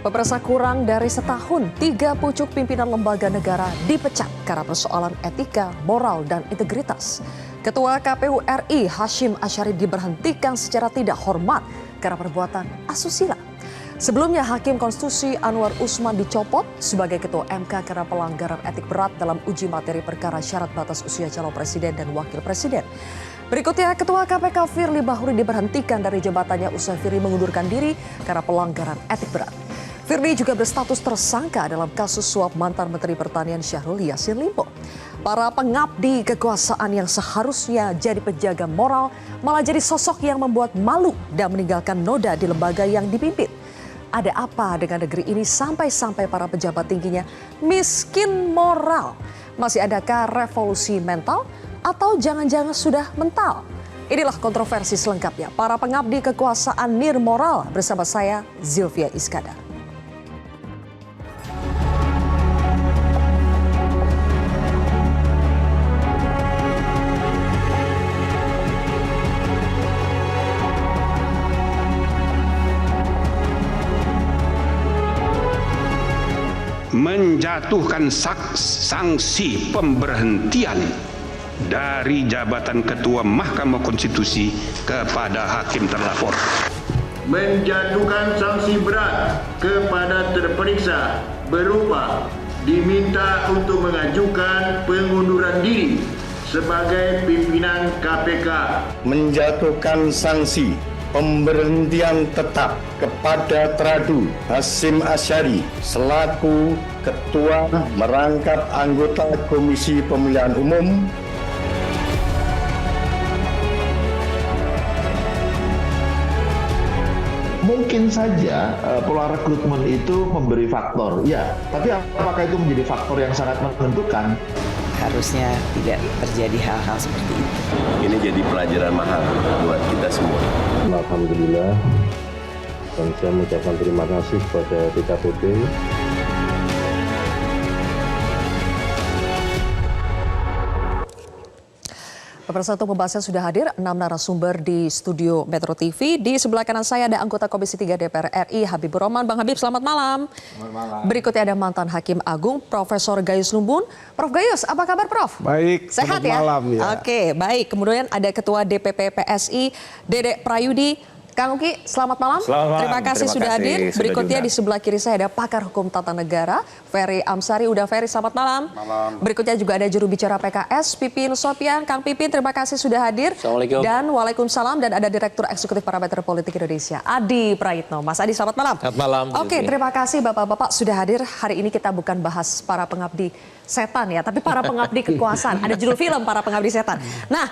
Pemirsa, kurang dari setahun, 3 pucuk pimpinan lembaga negara dipecat karena persoalan etika, moral, dan integritas. Ketua KPU RI Hashim Asyari diberhentikan secara tidak hormat karena perbuatan asusila. Sebelumnya, Hakim Konstitusi Anwar Usman dicopot sebagai Ketua MK karena pelanggaran etik berat dalam uji materi perkara syarat batas usia calon presiden dan wakil presiden. Berikutnya, Ketua KPK Firly Bahuri diberhentikan dari jabatannya usai Firly mengundurkan diri karena pelanggaran etik berat. Firly juga berstatus tersangka dalam kasus suap mantan Menteri Pertanian Syahrul Yassin Limpo. Para pengabdi kekuasaan yang seharusnya jadi penjaga moral malah jadi sosok yang membuat malu dan meninggalkan noda di lembaga yang dipimpin. Ada apa dengan negeri ini sampai-sampai para pejabat tingginya miskin moral? Masih adakah revolusi mental atau jangan-jangan sudah mental? Inilah kontroversi selengkapnya. Para pengabdi kekuasaan nirmoral bersama saya Zilvia Iskandar. Menjatuhkan sanksi pemberhentian dari jabatan Ketua Mahkamah Konstitusi kepada hakim terlapor. Menjatuhkan sanksi berat kepada terperiksa berupa diminta untuk mengajukan pengunduran diri sebagai pimpinan KPK. Menjatuhkan sanksi pemberhentian tetap kepada Teradu Hashim Asyari selaku Ketua merangkap anggota Komisi Pemilihan Umum. Mungkin saja pola rekrutmen itu memberi faktor, ya. Tapi apakah itu menjadi faktor yang sangat menentukan? Harusnya tidak terjadi hal-hal seperti itu. Ini jadi pelajaran mahal buat kita semua. Alhamdulillah, dan saya mengucapkan terima kasih kepada DKPP. Pemirsa, untuk membahasnya sudah hadir 6 narasumber di studio Metro TV. Di sebelah kanan saya ada anggota Komisi 3 DPR RI Habibur Rahman. Bang Habib, selamat malam. Selamat malam. Berikutnya ada mantan Hakim Agung Profesor Gayus Lumbun. Prof Gayus, apa kabar Prof? Baik, sehat ya? Malam ya. Oke, baik. Kemudian ada Ketua DPP PSI Dedek Prayudi. Kang Uki, selamat malam. Selamat malam. Terima kasih sudah hadir. Berikutnya di sebelah kiri saya ada pakar hukum tata negara, Ferry Amsari. Udah Ferry, selamat malam. Malam. Berikutnya juga ada juru bicara PKS, Pipin Sopian. Kang Pipin, terima kasih sudah hadir. Assalamualaikum. Dan waalaikumsalam. Dan ada Direktur Eksekutif Parameter Politik Indonesia, Adi Praitno. Mas Adi, selamat malam. Selamat malam. Oke, terima kasih Bapak-Bapak sudah hadir. Hari ini kita bukan bahas para pengabdi setan ya, tapi para pengabdi kekuasaan. Ada judul film Para Pengabdi Setan. Nah,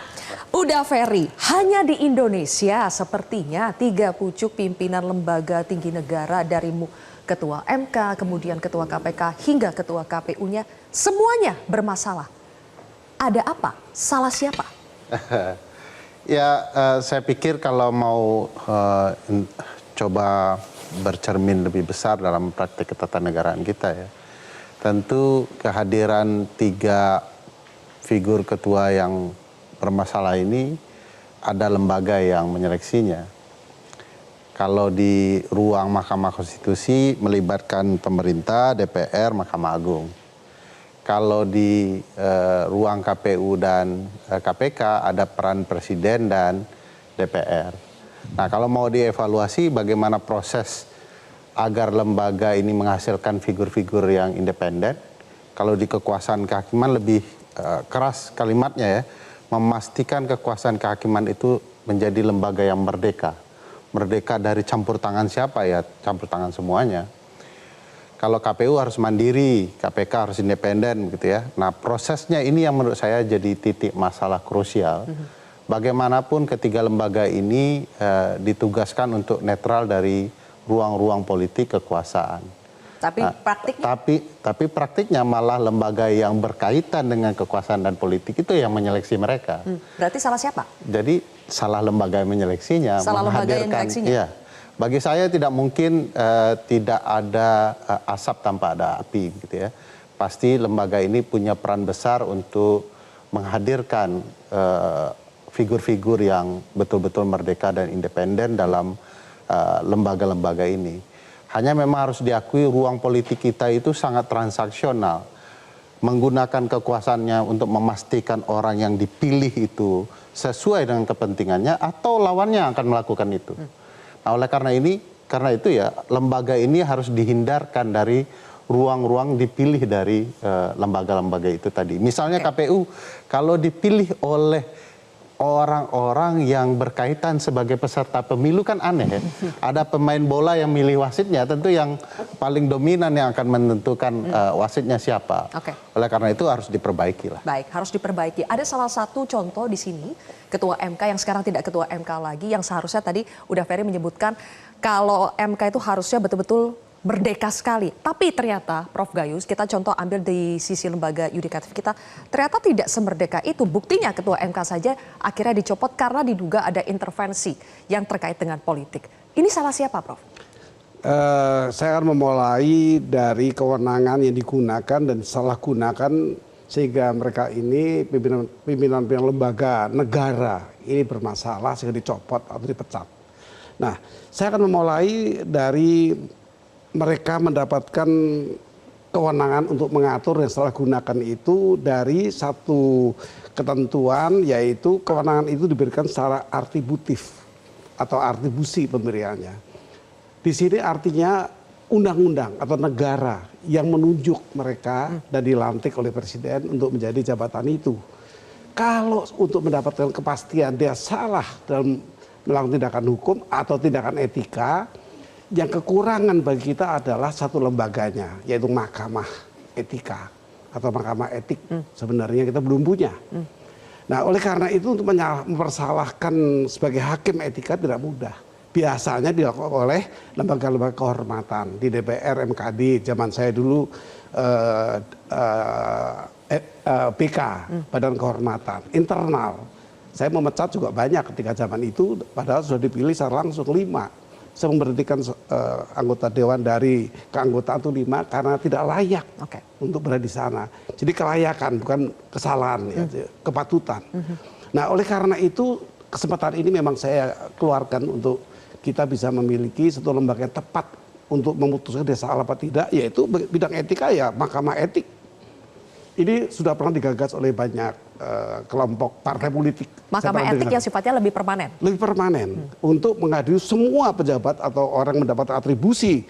udah Ferry, hanya di Indonesia sepertinya 3 pucuk pimpinan lembaga tinggi negara dari Ketua MK, kemudian Ketua KPK hingga Ketua KPU-nya semuanya bermasalah. Ada apa? Salah siapa? Ya, saya pikir kalau mau coba bercermin lebih besar dalam praktek ketatanegaraan kita ya, tentu kehadiran 3 figur ketua yang bermasalah ini ada lembaga yang menyeleksinya. Kalau di ruang Mahkamah Konstitusi melibatkan pemerintah, DPR, Mahkamah Agung. Kalau di ruang KPU dan KPK ada peran Presiden dan DPR. Nah, kalau mau dievaluasi bagaimana proses agar lembaga ini menghasilkan figur-figur yang independen, kalau di kekuasaan kehakiman lebih keras kalimatnya ya, memastikan kekuasaan kehakiman itu menjadi lembaga yang merdeka. Merdeka dari campur tangan siapa ya, campur tangan semuanya. Kalau KPU harus mandiri, KPK harus independen gitu ya. Nah, prosesnya ini yang menurut saya jadi titik masalah krusial. Bagaimanapun ketiga lembaga ini ditugaskan untuk netral dari ruang-ruang politik kekuasaan. Tapi praktiknya? Tapi praktiknya malah lembaga yang berkaitan dengan kekuasaan dan politik itu yang menyeleksi mereka. Berarti salah siapa? Jadi salah lembaga yang menyeleksinya. Salah lembaga yang menyeleksinya? Iya. Bagi saya tidak mungkin tidak ada asap tanpa ada api gitu ya. Pasti lembaga ini punya peran besar untuk menghadirkan figur-figur yang betul-betul merdeka dan independen dalam lembaga-lembaga ini. Hanya memang harus diakui ruang politik kita itu sangat transaksional. Menggunakan kekuasaannya untuk memastikan orang yang dipilih itu sesuai dengan kepentingannya atau lawannya yang akan melakukan itu. Nah, oleh karena itu ya lembaga ini harus dihindarkan dari ruang-ruang dipilih dari lembaga-lembaga itu tadi. Misalnya KPU kalau dipilih oleh orang-orang yang berkaitan sebagai peserta pemilu kan aneh ya. Ada pemain bola yang milih wasitnya, tentu yang paling dominan yang akan menentukan wasitnya siapa. Oleh karena itu harus diperbaiki lah. Baik, harus diperbaiki. Ada salah satu contoh di sini, Ketua MK yang sekarang tidak Ketua MK lagi, yang seharusnya tadi udah Ferry menyebutkan kalau MK itu harusnya betul-betul merdeka sekali. Tapi ternyata Prof Gayus, kita contoh ambil di sisi lembaga yudikatif kita, ternyata tidak semerdeka itu. Buktinya Ketua MK saja akhirnya dicopot karena diduga ada intervensi yang terkait dengan politik. Ini salah siapa, Prof? Saya akan memulai dari kewenangan yang digunakan dan disalahgunakan sehingga mereka ini pimpinan lembaga negara ini bermasalah sehingga dicopot atau dipecat. Nah, saya akan memulai dari mereka mendapatkan kewenangan untuk mengatur dan salah gunakan itu dari satu ketentuan, yaitu kewenangan itu diberikan secara atributif atau atribusi pemberiannya. Di sini artinya undang-undang atau negara yang menunjuk mereka dan dilantik oleh presiden untuk menjadi jabatan itu. Kalau untuk mendapatkan kepastian dia salah dalam melakukan tindakan hukum atau tindakan etika, yang kekurangan bagi kita adalah satu lembaganya, yaitu Mahkamah Etika atau Mahkamah Etik. Sebenarnya kita belum punya. Nah, oleh karena itu untuk mempersalahkan sebagai hakim etika tidak mudah. Biasanya dilakukan oleh lembaga-lembaga kehormatan di DPR, MKD, zaman saya dulu BK, Badan Kehormatan, internal. Saya memecat juga banyak ketika zaman itu, padahal sudah dipilih secara langsung 5. Saya memberhentikan anggota dewan dari keanggotaan itu 5 karena tidak layak untuk berada di sana. Jadi kelayakan bukan kesalahan, ya, kepatutan. Nah, oleh karena itu kesempatan ini memang saya keluarkan untuk kita bisa memiliki satu lembaga yang tepat untuk memutuskan dia salah apa tidak, yaitu bidang etika ya Mahkamah Etik. Ini sudah pernah digagas oleh banyak kelompok partai politik. Mahkamah Etik yang sifatnya lebih permanen? Lebih permanen. Untuk mengadili semua pejabat atau orang mendapat atribusi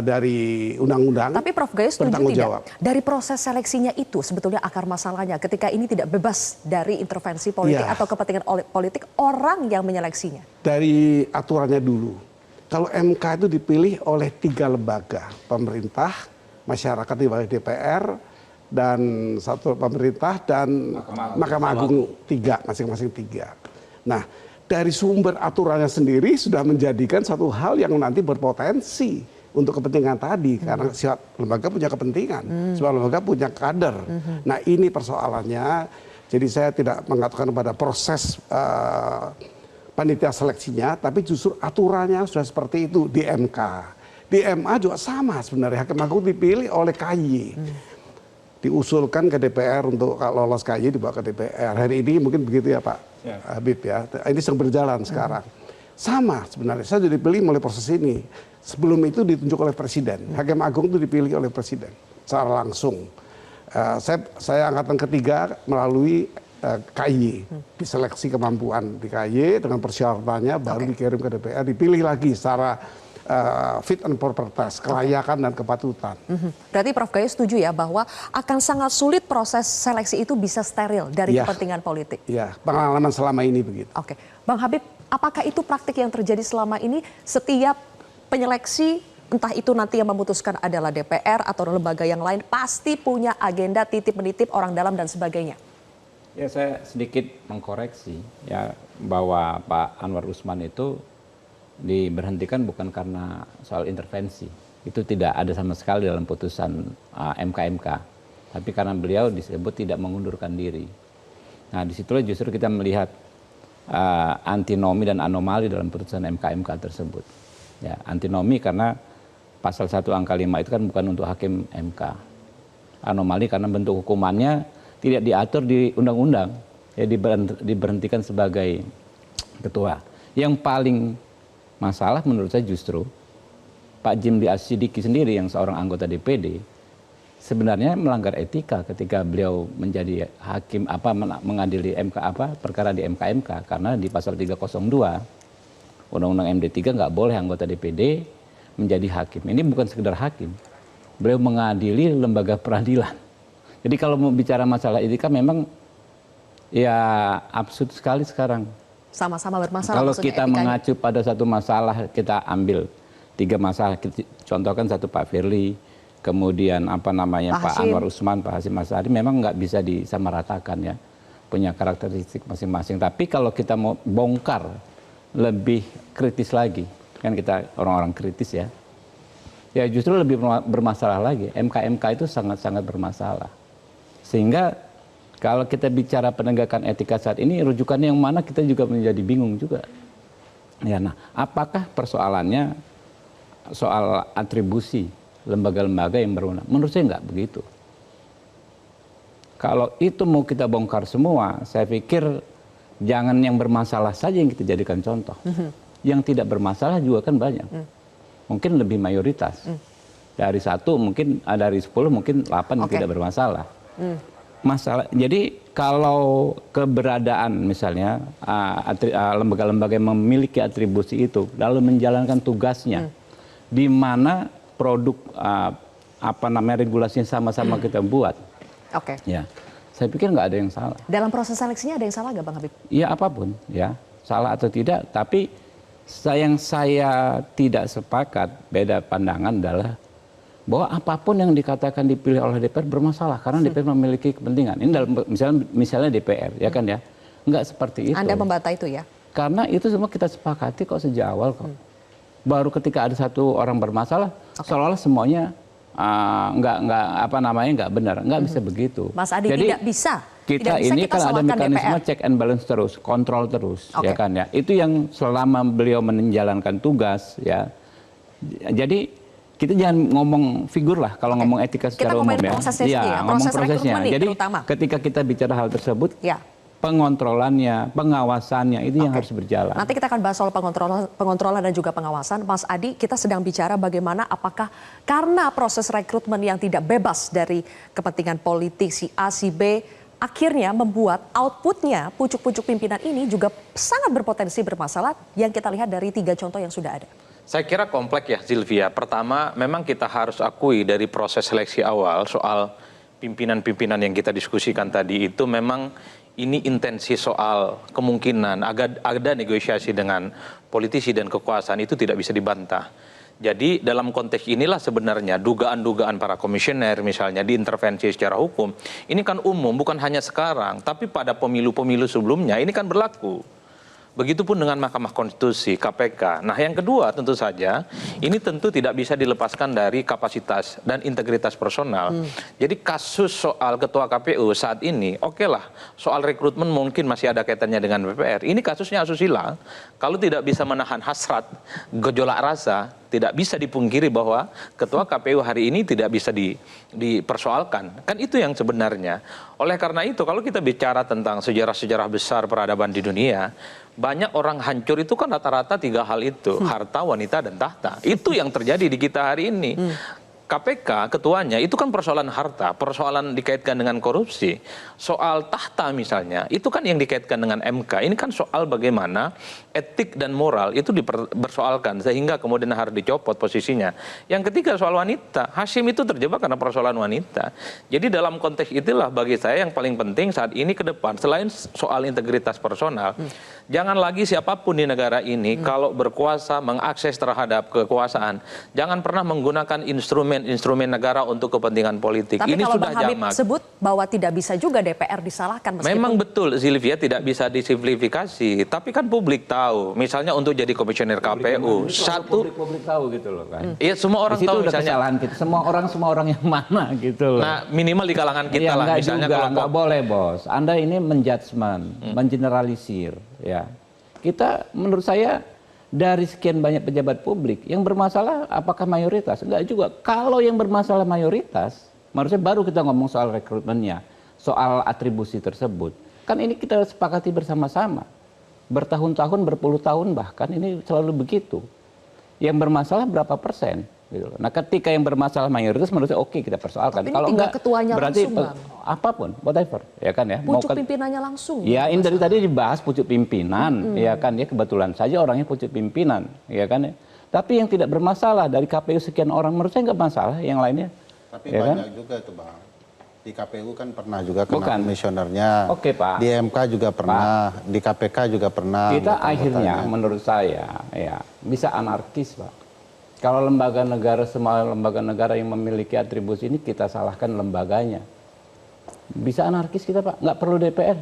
dari undang-undang. Tapi Prof Gayus setuju tidak? Dari proses seleksinya itu sebetulnya akar masalahnya ketika ini tidak bebas dari intervensi politik atau kepentingan politik orang yang menyeleksinya? Dari aturannya dulu. Kalau MK itu dipilih oleh 3 lembaga. Pemerintah, masyarakat di bawah DPR, dan satu pemerintah dan Mahkamah Agung 3, masing-masing 3. Nah, dari sumber aturannya sendiri sudah menjadikan satu hal yang nanti berpotensi untuk kepentingan tadi, karena setiap lembaga punya kepentingan, setiap lembaga punya kader. Nah, ini persoalannya. Jadi saya tidak mengatakan pada proses panitia seleksinya, tapi justru aturannya sudah seperti itu di MK. Di MA juga sama sebenarnya, Hakim Agung dipilih oleh KY. Diusulkan ke DPR untuk kalau lolos KY dibawa ke DPR. Hari ini mungkin begitu ya Pak Habib ya. Ini sedang berjalan sekarang. Sama sebenarnya, saya jadi dipilih oleh proses ini. Sebelum itu ditunjuk oleh Presiden. Hakim Agung itu dipilih oleh Presiden secara langsung. Saya angkatan ketiga melalui KY. Diseleksi kemampuan di KY dengan persyaratannya baru dikirim ke DPR. Dipilih lagi secara fit and proper test, kelayakan dan kepatutan. Berarti Prof Gayus setuju ya bahwa akan sangat sulit proses seleksi itu bisa steril dari kepentingan politik. Iya, pengalaman selama ini begitu. Bang Habib, apakah itu praktik yang terjadi selama ini setiap penyeleksi, entah itu nanti yang memutuskan adalah DPR atau lembaga yang lain, pasti punya agenda titip-menitip orang dalam dan sebagainya? Ya, saya sedikit mengkoreksi ya bahwa Pak Anwar Usman itu diberhentikan bukan karena soal intervensi. Itu tidak ada sama sekali dalam putusan MK-MK. Tapi karena beliau disebut tidak mengundurkan diri. Nah, disitulah justru kita melihat antinomi dan anomali dalam putusan MK-MK tersebut. Ya, antinomi karena pasal 1 angka 5 itu kan bukan untuk hakim MK. Anomali karena bentuk hukumannya tidak diatur di undang-undang. Ya, diberhentikan sebagai ketua. Yang paling masalah menurut saya justru Pak Jimli Asyidiki sendiri yang seorang anggota DPD sebenarnya melanggar etika ketika beliau menjadi hakim mengadili perkara di MK karena di pasal 302 Undang-Undang MD3 nggak boleh anggota DPD menjadi hakim. Ini bukan sekedar hakim, beliau mengadili lembaga peradilan. Jadi kalau mau bicara masalah etika memang ya absurd sekali sekarang. Sama-sama bermasalah. Kalau kita mengacu pada satu masalah, kita ambil 3 masalah. Kita contohkan satu Pak Firly, kemudian Pak Anwar Usman, Pak Hasyim Asyari, memang nggak bisa disamaratakan ya, punya karakteristik masing-masing. Tapi kalau kita mau bongkar lebih kritis lagi, kan kita orang-orang kritis ya, ya justru lebih bermasalah lagi. MK itu sangat-sangat bermasalah. Sehingga kalau kita bicara penegakan etika saat ini, rujukannya yang mana kita juga menjadi bingung juga. Ya, nah, apakah persoalannya soal atribusi lembaga-lembaga yang berwenang? Menurut saya nggak begitu. Kalau itu mau kita bongkar semua, saya pikir jangan yang bermasalah saja yang kita jadikan contoh. Yang tidak bermasalah juga kan banyak. Mungkin lebih mayoritas. Dari 1 mungkin, dari 10 mungkin 8 yang tidak bermasalah. Jadi kalau keberadaan misalnya lembaga-lembaga yang memiliki atribusi itu lalu menjalankan tugasnya di mana produk regulasinya sama-sama kita buat, ya saya pikir nggak ada yang salah. Dalam proses seleksinya ada yang salah nggak Bang Habib? Ya apapun ya, salah atau tidak, tapi yang saya tidak sepakat, beda pandangan adalah bahwa apapun yang dikatakan dipilih oleh DPR bermasalah karena DPR memiliki kepentingan. Ini dalam misalnya DPR ya kan ya, nggak seperti itu. Anda membantah itu ya? Karena itu semua kita sepakati kok sejak awal kok. Baru ketika ada satu orang bermasalah, seolah-olah semuanya nggak benar, nggak bisa begitu. Mas Adi, jadi, tidak bisa. Kita ini kan ada mekanisme DPR. Check and balance terus, kontrol terus, ya kan ya. Itu yang selama beliau menjalankan tugas ya. Jadi kita jangan ngomong figur lah kalau ngomong etika secara umum ya. Ngomong prosesnya. Jadi ketika kita bicara hal tersebut, pengontrolannya, pengawasannya itu yang harus berjalan. Nanti kita akan bahas soal pengontrolan dan juga pengawasan. Mas Adi, kita sedang bicara bagaimana apakah karena proses rekrutmen yang tidak bebas dari kepentingan politik si A, si B, akhirnya membuat outputnya pucuk-pucuk pimpinan ini juga sangat berpotensi bermasalah yang kita lihat dari 3 contoh yang sudah ada. Saya kira kompleks ya Zilvia. Pertama, memang kita harus akui dari proses seleksi awal soal pimpinan-pimpinan yang kita diskusikan tadi itu memang ini intensi soal kemungkinan ada negosiasi dengan politisi dan kekuasaan itu tidak bisa dibantah. Jadi dalam konteks inilah sebenarnya dugaan-dugaan para komisioner misalnya diintervensi secara hukum. Ini kan umum, bukan hanya sekarang, tapi pada pemilu-pemilu sebelumnya ini kan berlaku. Begitupun dengan Mahkamah Konstitusi, KPK. Nah yang kedua tentu saja, ini tentu tidak bisa dilepaskan dari kapasitas dan integritas personal. Jadi kasus soal Ketua KPU saat ini, lah, soal rekrutmen mungkin masih ada kaitannya dengan DPR. Ini kasusnya asusila, kalau tidak bisa menahan hasrat, gejolak rasa, tidak bisa dipungkiri bahwa Ketua KPU hari ini tidak bisa dipersoalkan. Kan itu yang sebenarnya. Oleh karena itu, kalau kita bicara tentang sejarah-sejarah besar peradaban di dunia, banyak orang hancur itu kan rata-rata 3 hal itu, harta, wanita, dan tahta. Itu yang terjadi di kita hari ini. KPK ketuanya itu kan persoalan harta, persoalan dikaitkan dengan korupsi. Soal tahta misalnya, itu kan yang dikaitkan dengan MK. Ini kan soal bagaimana etik dan moral itu dipersoalkan sehingga kemudian harus dicopot posisinya. Yang ketiga soal wanita, Hasyim itu terjebak karena persoalan wanita. Jadi dalam konteks itulah bagi saya yang paling penting saat ini ke depan, selain soal integritas personal, jangan lagi siapapun di negara ini kalau berkuasa mengakses terhadap kekuasaan, jangan pernah menggunakan instrumen negara untuk kepentingan politik. Tapi ini kalau sudah Bang Habib jamak. sebut bahwa tidak bisa juga DPR disalahkan. Memang betul Zilvia tidak bisa disimplifikasi, tapi kan publik tahu. Misalnya untuk jadi komisioner KPU, publik tahu gitu loh kan. Iya semua orang tahu misalnya. Kesalahan kita. Semua orang yang mana gitu loh. Nah minimal di kalangan kita lah misalnya juga, nggak boleh bos. Anda ini menjudgment, mengeneralisir ya. Kita menurut saya dari sekian banyak pejabat publik yang bermasalah apakah mayoritas? Enggak juga. Kalau yang bermasalah mayoritas, harusnya baru kita ngomong soal rekrutmennya, soal atribusi tersebut. Kan ini kita sepakati bersama-sama. Bertahun-tahun, berpuluh tahun bahkan ini selalu begitu. Yang bermasalah berapa persen? Gitu loh. Nah, ketika yang bermasalah mayoritas, menurut saya oke kita persoalkan. Tapi Kalau tinggal enggak, ketuanya berarti langsung, Bang. apapun, whatever, ya kan ya. Pucuk pimpinannya langsung. Ya, ini dari tadi dibahas pucuk pimpinan, ya kan ya, kebetulan saja orangnya pucuk pimpinan, ya kan ya. Tapi yang tidak bermasalah dari KPU sekian orang, menurut saya nggak masalah, yang lainnya. Tapi ya banyak kan? juga tuh Bang. Di KPU kan pernah juga kena Bukan. komisionernya. Oke, Pak. Di MK juga pernah, di KPK juga pernah. Kita anggota-anggotanya. akhirnya menurut saya ya bisa anarkis, Pak. Kalau lembaga negara, semua lembaga negara yang memiliki atribusi ini kita salahkan lembaganya. Bisa anarkis kita, Pak. Nggak perlu DPR,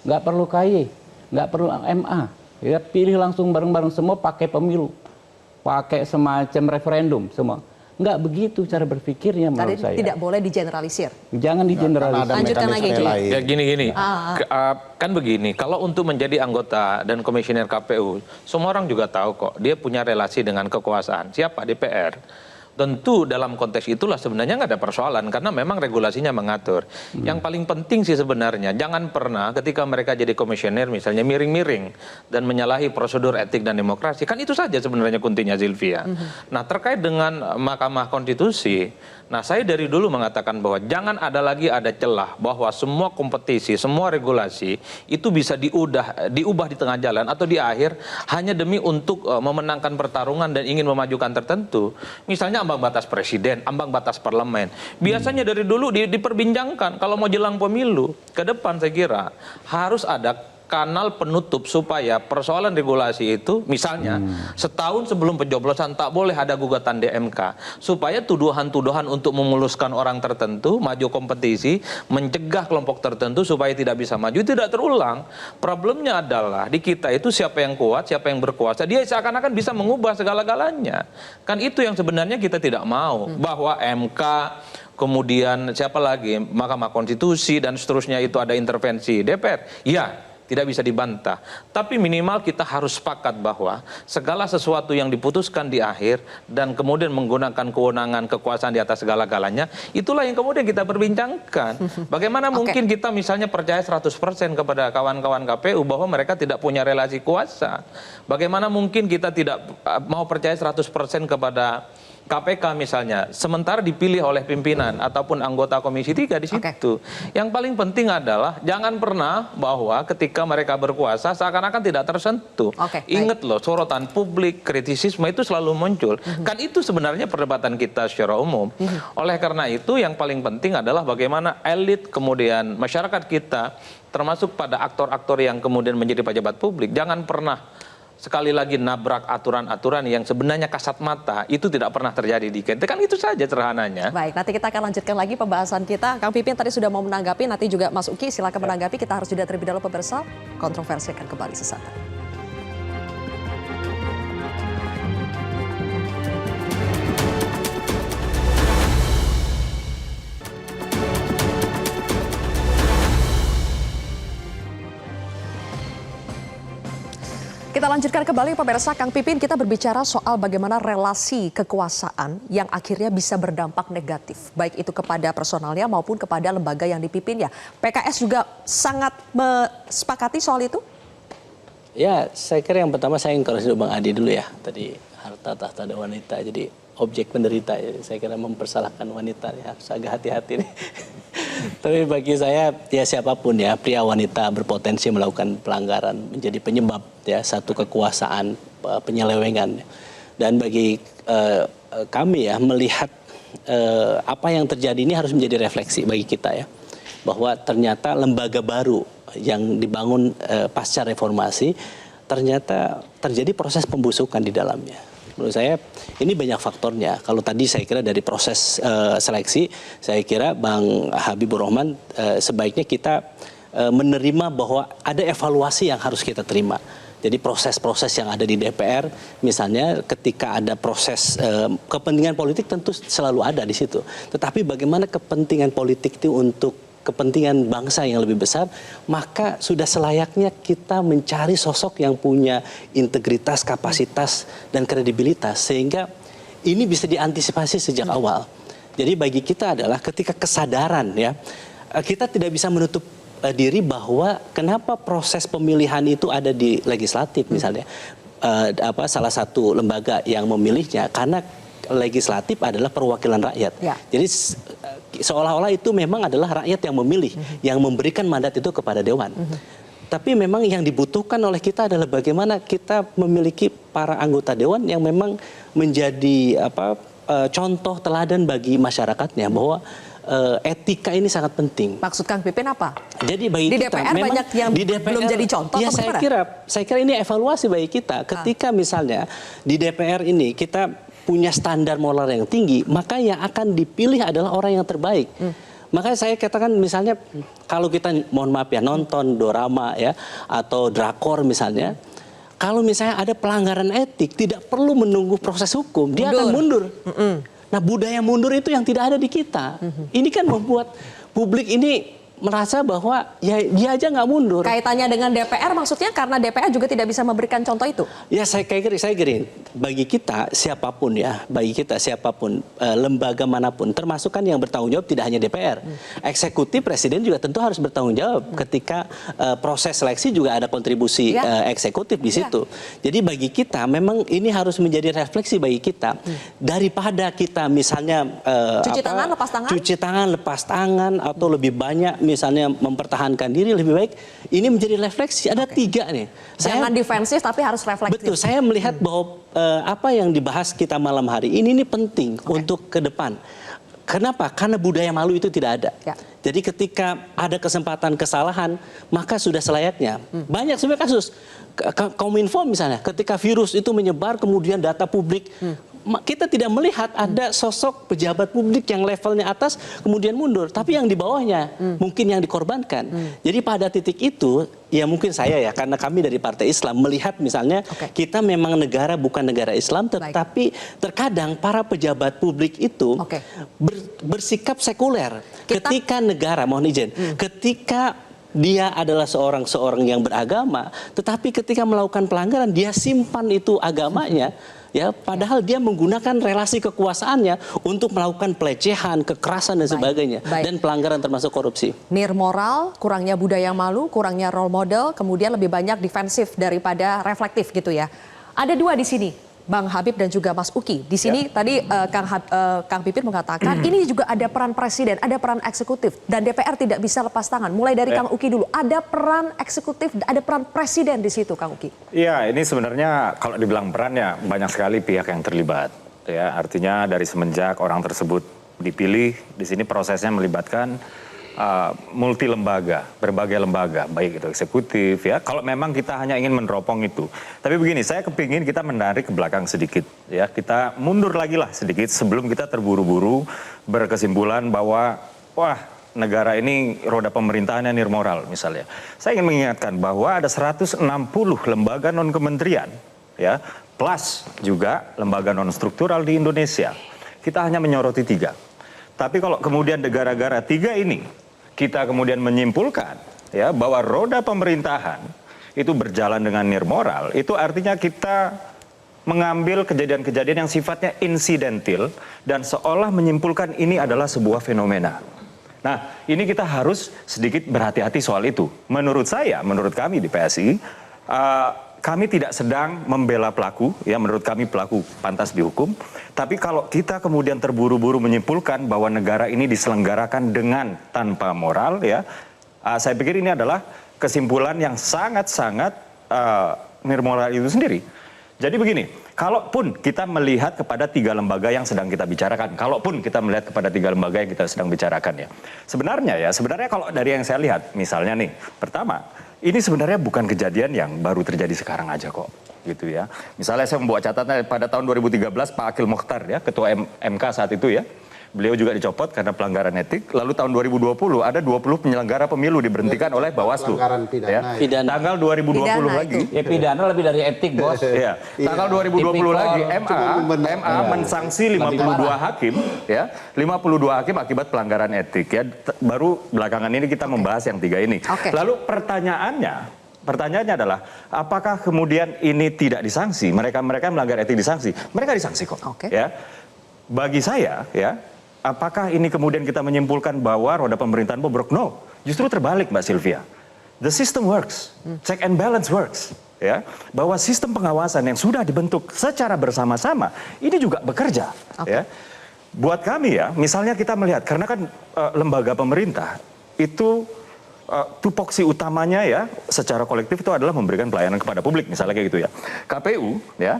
nggak perlu KY, nggak perlu MA. Ya, pilih langsung bareng-bareng semua pakai pemilu, pakai semacam referendum semua. Nggak begitu cara berpikirnya menurut saya. Tidak boleh digeneralisir. Jangan digeneralisir. Lanjutkan lagi. Ya gini. Kan begini, kalau untuk menjadi anggota dan komisioner KPU, semua orang juga tahu kok, dia punya relasi dengan kekuasaan. Siapa? DPR. Tentu dalam konteks itulah sebenarnya nggak ada persoalan, karena memang regulasinya mengatur. Yang paling penting sih sebenarnya, jangan pernah ketika mereka jadi komisioner misalnya miring-miring dan menyalahi prosedur etik dan demokrasi. Kan itu saja sebenarnya kuntinya, Zilvia. Nah, terkait dengan Mahkamah Konstitusi, nah saya dari dulu mengatakan bahwa jangan ada lagi ada celah bahwa semua kompetisi, semua regulasi itu bisa diubah di tengah jalan atau di akhir hanya demi untuk memenangkan pertarungan dan ingin memajukan tertentu. Misalnya ambang batas presiden, ambang batas parlemen. Biasanya dari dulu diperbincangkan kalau mau jelang pemilu ke depan, saya kira harus ada kanal penutup supaya persoalan regulasi itu misalnya setahun sebelum pencoblosan tak boleh ada gugatan DMK supaya tuduhan-tuduhan untuk memuluskan orang tertentu maju kompetisi, mencegah kelompok tertentu supaya tidak bisa maju tidak terulang. Problemnya adalah di kita itu siapa yang kuat, siapa yang berkuasa, dia seakan-akan bisa mengubah segala-galanya. Kan itu yang sebenarnya kita tidak mau, bahwa MK kemudian siapa lagi, Mahkamah Konstitusi dan seterusnya itu ada intervensi DPR. Ya, tidak bisa dibantah. Tapi minimal kita harus sepakat bahwa segala sesuatu yang diputuskan di akhir dan kemudian menggunakan kewenangan kekuasaan di atas segala-galanya, itulah yang kemudian kita perbincangkan. Bagaimana mungkin kita misalnya percaya 100% kepada kawan-kawan KPU bahwa mereka tidak punya relasi kuasa? Bagaimana mungkin kita tidak mau percaya 100% kepada KPK misalnya, sementara dipilih oleh pimpinan ataupun anggota Komisi 3 di situ. Yang paling penting adalah jangan pernah bahwa ketika mereka berkuasa seakan-akan tidak tersentuh. Ingat loh, sorotan publik, kritisisme itu selalu muncul. Kan itu sebenarnya perdebatan kita secara umum. Oleh karena itu yang paling penting adalah bagaimana elit kemudian masyarakat kita, termasuk pada aktor-aktor yang kemudian menjadi pejabat publik, jangan pernah sekali lagi nabrak aturan-aturan yang sebenarnya kasat mata itu tidak pernah terjadi di kita. Kan itu saja sederhananya. Baik, nanti kita akan lanjutkan lagi pembahasan kita. Kang Pipin tadi sudah mau menanggapi, nanti juga Mas Uki silakan menanggapi. Kita harus jeda terlebih dahulu pemirsa. Kontroversi akan kembali sesaat lagi. Kita lanjutkan kembali pemirsa. Kang Pipin, kita berbicara soal bagaimana relasi kekuasaan yang akhirnya bisa berdampak negatif, baik itu kepada personalnya maupun kepada lembaga yang dipimpinnya. PKS juga sangat sepakati soal itu? Ya, saya kira yang pertama saya encourage Bang Adi dulu ya. Tadi harta tahta ada wanita, jadi objek penderita. Jadi saya kira mempersalahkan wanita ya, harus agak hati-hati nih. Tapi bagi saya ya siapapun ya, pria wanita berpotensi melakukan pelanggaran menjadi penyebab ya satu kekuasaan penyelewengan. Dan bagi kami ya melihat apa yang terjadi ini harus menjadi refleksi bagi kita ya, bahwa ternyata lembaga baru yang dibangun pasca reformasi ternyata terjadi proses pembusukan di dalamnya. Menurut saya ini banyak faktornya. Kalau tadi saya kira dari proses seleksi, saya kira Bang Habibur Rahman sebaiknya kita menerima bahwa ada evaluasi yang harus kita terima. Jadi proses-proses yang ada di DPR, misalnya ketika ada proses kepentingan politik tentu selalu ada di situ. Tetapi bagaimana kepentingan politik itu untuk kepentingan bangsa yang lebih besar, maka sudah selayaknya kita mencari sosok yang punya integritas, kapasitas, dan kredibilitas. Sehingga ini bisa diantisipasi sejak awal. Jadi bagi kita adalah ketika kesadaran ya, kita tidak bisa menutup diri bahwa kenapa proses pemilihan itu ada di legislatif misalnya. salah satu lembaga yang memilihnya karena legislatif adalah perwakilan rakyat. Ya. Jadi seolah-olah itu memang adalah rakyat yang memilih, yang memberikan mandat itu kepada dewan. Tapi memang yang dibutuhkan oleh kita adalah bagaimana kita memiliki para anggota dewan yang memang menjadi contoh teladan bagi masyarakatnya bahwa etika ini sangat penting. Maksud Kang Pipin apa? Jadi bagi di kita DPR memang banyak yang di DPR, belum jadi contoh. Ya atau saya kira ini evaluasi bagi kita. Ketika misalnya di DPR ini kita punya standar moral yang tinggi, maka yang akan dipilih adalah orang yang terbaik. Makanya saya katakan misalnya kalau kita mohon maaf ya nonton dorama ya atau drakor misalnya, kalau misalnya ada pelanggaran etik tidak perlu menunggu proses hukum, dia akan mundur. Nah budaya mundur itu yang tidak ada di kita. Ini kan membuat publik ini merasa bahwa ya dia aja nggak mundur. Kaitannya dengan DPR maksudnya karena DPR juga tidak bisa memberikan contoh itu? Ya saya kira bagi kita siapapun lembaga manapun termasuk kan yang bertanggung jawab tidak hanya DPR. Eksekutif presiden juga tentu harus bertanggung jawab ketika proses seleksi juga ada kontribusi eksekutif di situ. Jadi bagi kita memang ini harus menjadi refleksi bagi kita daripada kita misalnya cuci tangan lepas tangan atau lebih banyak misalnya mempertahankan diri, lebih baik ini menjadi refleksi. Ada 3 nih. Jangan defensif tapi harus refleksif. Betul, saya melihat bahwa apa yang dibahas kita malam hari ini penting untuk ke depan. Kenapa? Karena budaya malu itu tidak ada. Jadi ketika ada kesempatan kesalahan, maka sudah selayaknya. Banyak sebenarnya kasus. Kominfo misalnya, ketika virus itu menyebar kemudian data publik, kita tidak melihat ada sosok pejabat publik yang levelnya atas kemudian mundur, tapi yang di bawahnya mungkin yang dikorbankan. Jadi pada titik itu ya mungkin saya ya karena kami dari Partai Islam melihat misalnya kita memang negara bukan negara Islam, tetapi terkadang para pejabat publik itu bersikap sekuler. Ketika negara, mohon izin, ketika dia adalah seorang yang beragama, tetapi ketika melakukan pelanggaran dia simpan itu agamanya. Ya, padahal dia menggunakan relasi kekuasaannya untuk melakukan pelecehan, kekerasan dan sebagainya, dan pelanggaran termasuk korupsi. Nirmoral, kurangnya budaya malu, kurangnya role model, kemudian lebih banyak defensif daripada reflektif gitu ya. Ada 2 di sini, Bang Habib dan juga Mas Uki. Di sini tadi Kang Pipin mengatakan ini juga ada peran presiden, ada peran eksekutif dan DPR tidak bisa lepas tangan. Mulai dari Kang Uki dulu, ada peran eksekutif, ada peran presiden di situ, Kang Uki. Iya, ini sebenarnya kalau dibilang peran ya banyak sekali pihak yang terlibat. Ya, artinya dari semenjak orang tersebut dipilih, di sini prosesnya melibatkan multi lembaga, berbagai lembaga, baik itu eksekutif ya. Kalau memang kita hanya ingin meneropong itu. Tapi begini, saya kepingin kita menarik ke belakang sedikit ya. Kita mundur lagi lah sedikit sebelum kita terburu-buru berkesimpulan bahwa wah negara ini roda pemerintahannya nirmoral misalnya. Saya ingin mengingatkan bahwa ada 160 lembaga non-kementerian ya, plus juga lembaga non-struktural di Indonesia. Kita hanya menyoroti 3. Tapi kalau kemudian gara-gara 3 ini kita kemudian menyimpulkan ya bahwa roda pemerintahan itu berjalan dengan nirmoral, itu artinya kita mengambil kejadian-kejadian yang sifatnya insidentil dan seolah menyimpulkan ini adalah sebuah fenomena. Nah, ini kita harus sedikit berhati-hati soal itu. Menurut saya, menurut kami di PSI, kami tidak sedang membela pelaku, ya menurut kami pelaku pantas dihukum. Tapi kalau kita kemudian terburu-buru menyimpulkan bahwa negara ini diselenggarakan dengan tanpa moral, ya, saya pikir ini adalah kesimpulan yang sangat-sangat nirmoral itu sendiri. Jadi begini, kalaupun kita melihat kepada 3 lembaga yang sedang kita bicarakan, kalaupun kita melihat kepada 3 lembaga yang kita sedang bicarakan ya, sebenarnya kalau dari yang saya lihat, misalnya nih, pertama, ini sebenarnya bukan kejadian yang baru terjadi sekarang aja kok, gitu ya. Misalnya saya membawa catatan pada tahun 2013 Pak Akil Mokhtar ya, Ketua MK saat itu ya, beliau juga dicopot karena pelanggaran etik. Lalu tahun 2020 ada 20 penyelenggara pemilu diberhentikan oleh Bawaslu. Pidana. Tanggal 2020 lagi. Ya pidana lebih dari etik, Bos. Ya. Tanggal 2020 lagi MA mensangsi 52 hakim ya. 52 hakim akibat pelanggaran etik ya. Baru belakangan ini kita membahas yang 3 ini. Lalu pertanyaannya adalah apakah kemudian ini tidak disanksi? Mereka melanggar etik disanksi. Mereka disanksi kok. Ya. Bagi saya ya, apakah ini kemudian kita menyimpulkan bahwa roda pemerintahan bobrok? No, justru terbalik Mbak Sylvia. The system works, check and balance works. ya, bahwa sistem pengawasan yang sudah dibentuk secara bersama-sama ini juga bekerja. Ya. Buat kami ya, misalnya kita melihat, karena kan lembaga pemerintah itu tupoksi utamanya ya secara kolektif itu adalah memberikan pelayanan kepada publik, misalnya kayak gitu ya. KPU ya,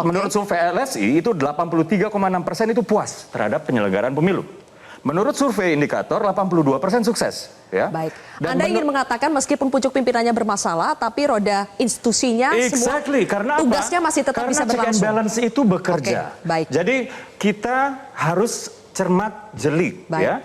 menurut survei LSI itu 83,6% itu puas terhadap penyelenggaraan pemilu. Menurut survei indikator 82% sukses. Ya. Baik. Anda ingin mengatakan meskipun pucuk pimpinannya bermasalah, tapi roda institusinya semua karena tugasnya masih tetap bisa berlangsung. Karena check and balance itu bekerja. Baik. Jadi kita harus cermat, jeli, ya,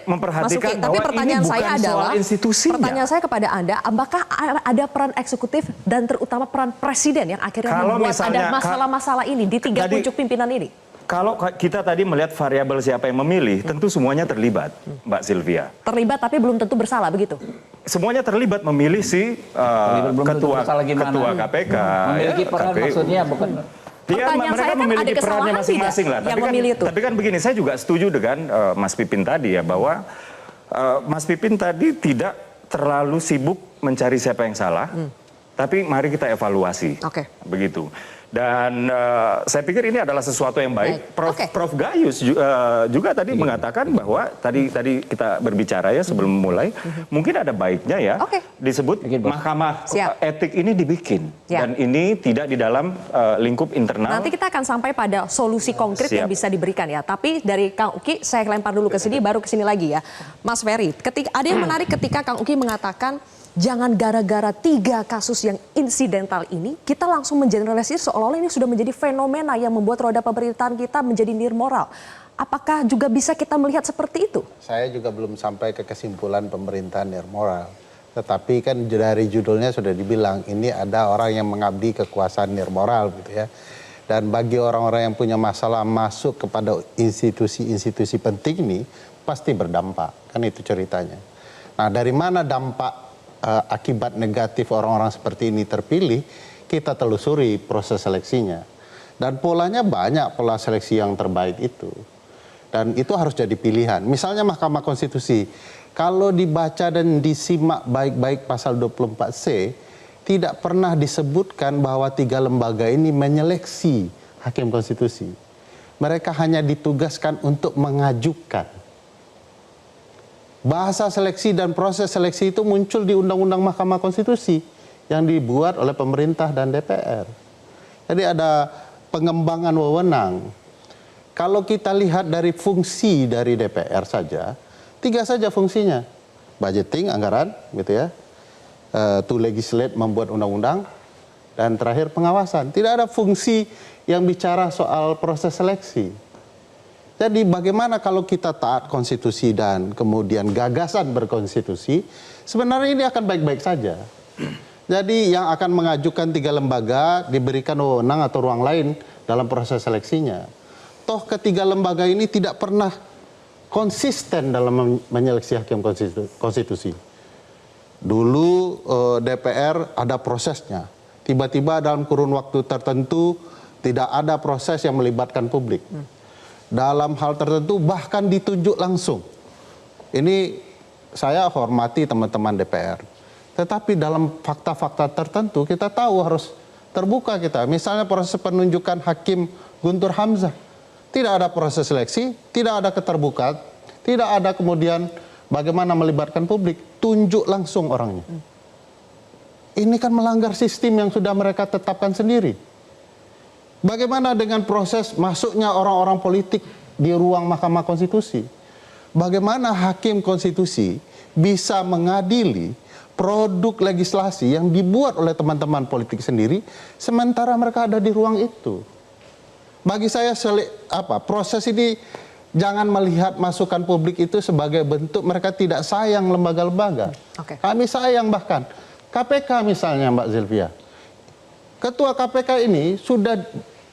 memperhatikan tapi bahwa pertanyaan ini bukan saya adalah, soal institusinya. Pertanyaan saya kepada Anda, apakah ada peran eksekutif dan terutama peran presiden yang akhirnya membuat ada masalah-masalah ini di tiga pucuk pimpinan ini? Kalau kita tadi melihat variabel siapa yang memilih, tentu semuanya terlibat, Mbak Sylvia. Terlibat tapi belum tentu bersalah, begitu? Semuanya terlibat memilih si ketua KPK. Memiliki peran maksudnya bukan... mereka memiliki perannya masing-masing lah. Tapi kan begini, saya juga setuju dengan Mas Pipin tadi ya, bahwa Mas Pipin tadi tidak terlalu sibuk mencari siapa yang salah, tapi mari kita evaluasi. Begitu. Dan saya pikir ini adalah sesuatu yang baik. Prof Gayus juga tadi mengatakan bahwa tadi kita berbicara ya sebelum mulai, mungkin ada baiknya ya disebut mahkamah etik ini dibikin. Dan ini tidak di dalam lingkup internal. Nanti kita akan sampai pada solusi konkret yang bisa diberikan ya. Tapi dari Kang Uki, saya lempar dulu ke sini, baru ke sini lagi ya. Mas Ferry, ada yang menarik ketika Kang Uki mengatakan, jangan gara-gara 3 kasus yang insidental ini, kita langsung mengeneralisir seolah-olah ini sudah menjadi fenomena yang membuat roda pemerintahan kita menjadi nirmoral. Apakah juga bisa kita melihat seperti itu? Saya juga belum sampai ke kesimpulan pemerintahan nirmoral. Tetapi kan dari judulnya sudah dibilang, ini ada orang yang mengabdi kekuasaan nirmoral gitu ya. Dan bagi orang-orang yang punya masalah masuk kepada institusi-institusi penting ini, pasti berdampak. Kan itu ceritanya. Nah, dari mana dampak akibat negatif orang-orang seperti ini terpilih, kita telusuri proses seleksinya. Dan polanya banyak, pola seleksi yang terbaik itu. Dan itu harus jadi pilihan. Misalnya Mahkamah Konstitusi, kalau dibaca dan disimak baik-baik pasal 24C, tidak pernah disebutkan bahwa 3 lembaga ini menyeleksi hakim konstitusi. Mereka hanya ditugaskan untuk mengajukan. Bahasa seleksi dan proses seleksi itu muncul di Undang-Undang Mahkamah Konstitusi yang dibuat oleh pemerintah dan DPR. Jadi ada pengembangan wewenang. Kalau kita lihat dari fungsi dari DPR saja, 3 saja fungsinya. Budgeting, anggaran, gitu ya. To legislate, membuat undang-undang. Dan terakhir pengawasan. Tidak ada fungsi yang bicara soal proses seleksi. Jadi bagaimana kalau kita taat konstitusi dan kemudian gagasan berkonstitusi, sebenarnya ini akan baik-baik saja. Jadi yang akan mengajukan 3 lembaga diberikan wewenang atau ruang lain dalam proses seleksinya. Toh ketiga lembaga ini tidak pernah konsisten dalam menyeleksi hakim konstitusi. Dulu DPR ada prosesnya. Tiba-tiba dalam kurun waktu tertentu tidak ada proses yang melibatkan publik. Dalam hal tertentu bahkan ditunjuk langsung. Ini saya hormati teman-teman DPR. Tetapi dalam fakta-fakta tertentu kita tahu harus terbuka kita. Misalnya proses penunjukan Hakim Guntur Hamzah. Tidak ada proses seleksi, tidak ada keterbukaan, tidak ada kemudian bagaimana melibatkan publik. Tunjuk langsung orangnya. Ini kan melanggar sistem yang sudah mereka tetapkan sendiri. Bagaimana dengan proses masuknya orang-orang politik di ruang Mahkamah Konstitusi? Bagaimana hakim konstitusi bisa mengadili produk legislasi yang dibuat oleh teman-teman politik sendiri, sementara mereka ada di ruang itu? Bagi saya, proses ini jangan melihat masukan publik itu sebagai bentuk mereka tidak sayang lembaga-lembaga. Kami sayang bahkan. KPK misalnya Mbak Sylvia. Ketua KPK ini sudah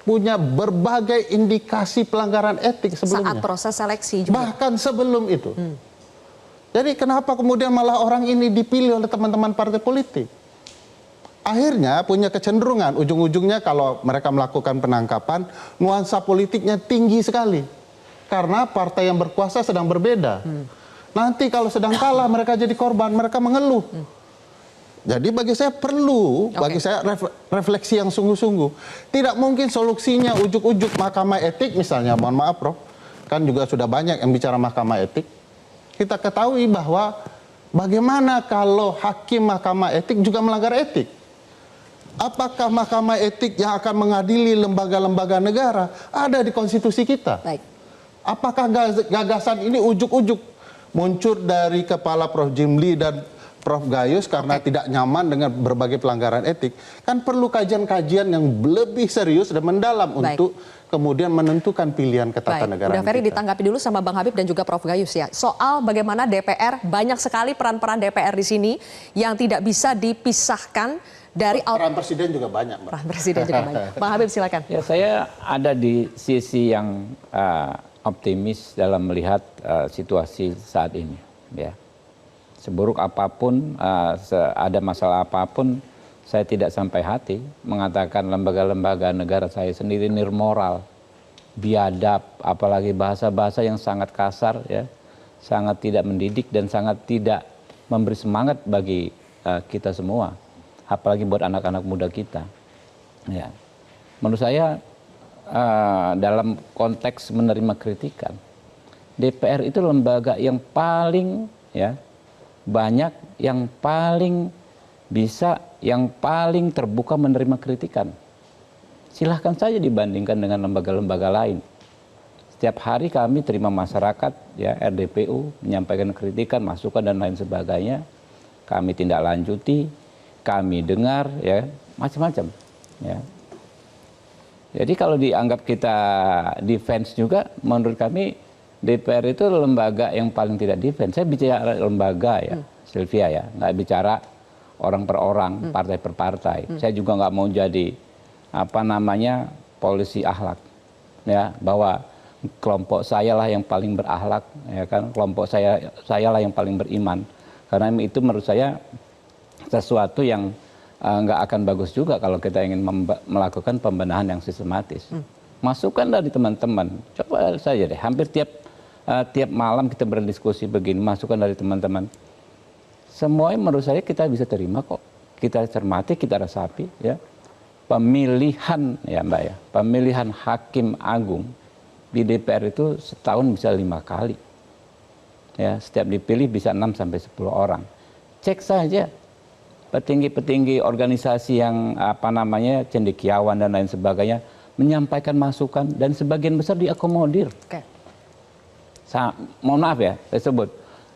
punya berbagai indikasi pelanggaran etik sebelumnya. Saat proses seleksi juga. Bahkan sebelum itu. Jadi kenapa kemudian malah orang ini dipilih oleh teman-teman partai politik? Akhirnya punya kecenderungan, ujung-ujungnya kalau mereka melakukan penangkapan, nuansa politiknya tinggi sekali. Karena partai yang berkuasa sedang berbeda. Nanti kalau sedang kalah mereka jadi korban, mereka mengeluh. Jadi bagi saya perlu, bagi saya refleksi yang sungguh-sungguh. Tidak mungkin solusinya ujuk-ujuk mahkamah etik misalnya, mohon maaf Prof, kan juga sudah banyak yang bicara mahkamah etik. Kita ketahui bahwa bagaimana kalau hakim mahkamah etik juga melanggar etik? Apakah mahkamah etik yang akan mengadili lembaga-lembaga negara ada di konstitusi kita? Baik. Apakah gagasan ini ujuk-ujuk muncul dari kepala Prof. Jimli dan Prof. Gayus karena tidak nyaman dengan berbagai pelanggaran etik? Kan perlu kajian-kajian yang lebih serius dan mendalam untuk kemudian menentukan pilihan ketatanegaraan. Udah Ferry ditanggapi dulu sama Bang Habib dan juga Prof. Gayus ya. Soal bagaimana DPR, banyak sekali peran-peran DPR di sini yang tidak bisa dipisahkan dari peran Presiden juga banyak. Peran Presiden juga banyak. Bang Habib silakan. Ya, saya ada di sisi yang optimis dalam melihat situasi saat ini. Ya. Seburuk apapun, ada masalah apapun, saya tidak sampai hati mengatakan lembaga-lembaga negara saya sendiri nirmoral, biadab, apalagi bahasa-bahasa yang sangat kasar, ya, sangat tidak mendidik dan sangat tidak memberi semangat bagi kita semua, apalagi buat anak-anak muda kita. Ya. Menurut saya dalam konteks menerima kritikan, DPR itu lembaga yang paling banyak, yang paling bisa, yang paling terbuka menerima kritikan. Silahkan saja dibandingkan dengan lembaga-lembaga lain. Setiap hari kami terima masyarakat, ya, RDPU menyampaikan kritikan, masukan dan lain sebagainya. Kami tindak lanjuti, kami dengar, ya, macam-macam. Ya. Jadi kalau dianggap kita defense juga, menurut kami DPR itu lembaga yang paling tidak defense. Saya bicara lembaga ya, Sylvia ya, nggak bicara orang per orang, partai per partai. Saya juga nggak mau jadi polisi akhlak, ya, bahwa kelompok saya lah yang paling berakhlak, ya kan, kelompok saya lah yang paling beriman. Karena itu menurut saya sesuatu yang nggak akan bagus juga kalau kita ingin melakukan pembenahan yang sistematis. Masukan dari teman-teman, coba saja deh, hampir tiap malam kita berdiskusi begini, masukan dari teman-teman. Semuanya menurut saya kita bisa terima kok. Kita cermati, kita resapi, ya. Pemilihan, ya Mbak ya, pemilihan hakim agung di DPR itu setahun bisa 5 kali. Ya, setiap dipilih bisa 6 sampai 10 orang. Cek saja petinggi-petinggi organisasi yang cendekiawan dan lain sebagainya menyampaikan masukan dan sebagian besar diakomodir. Mohon maaf ya, saya sebut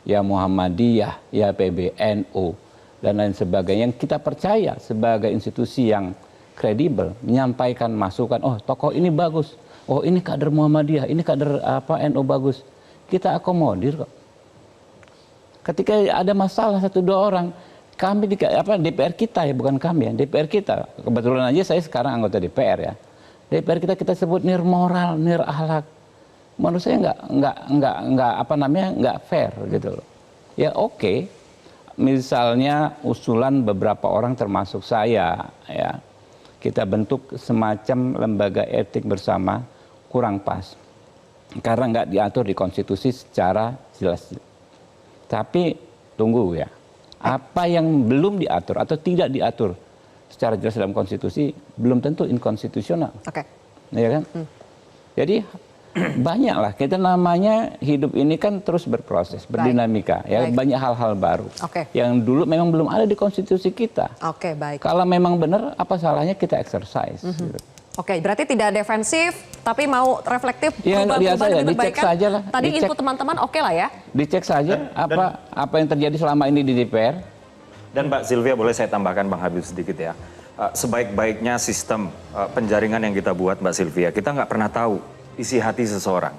ya Muhammadiyah, ya PBNU dan lain sebagainya yang kita percaya sebagai institusi yang kredibel menyampaikan masukan, oh tokoh ini bagus, oh ini kader Muhammadiyah, ini kader NU bagus, kita akomodir kok. Ketika ada masalah 1-2 orang, kami DPR kita ya, bukan kami ya, DPR kita, kebetulan aja saya sekarang anggota DPR ya, DPR kita sebut nirmoral, nirahlak. Menurut saya nggak fair gitu loh. Ya oke, misalnya usulan beberapa orang termasuk saya, ya, kita bentuk semacam lembaga etik bersama kurang pas karena nggak diatur di konstitusi secara jelas. Tapi tunggu ya, apa yang belum diatur atau tidak diatur secara jelas dalam konstitusi belum tentu inkonstitusional. Ya kan? Jadi banyaklah, kita namanya hidup ini kan terus berproses, berdinamika, ya, banyak hal-hal baru yang dulu memang belum ada di konstitusi kita. Kalau memang benar, apa salahnya kita exercise? Gitu. Berarti tidak defensif, tapi mau reflektif, ya, berubah demi dicek kebaikan. saja lah. Tadi input teman-teman lah ya. Dicek saja apa yang terjadi selama ini di DPR. Dan Mbak Sylvia, boleh saya tambahkan Bang Habib sedikit ya. Sebaik-baiknya sistem penjaringan yang kita buat Mbak Sylvia, kita nggak pernah tahu isi hati seseorang.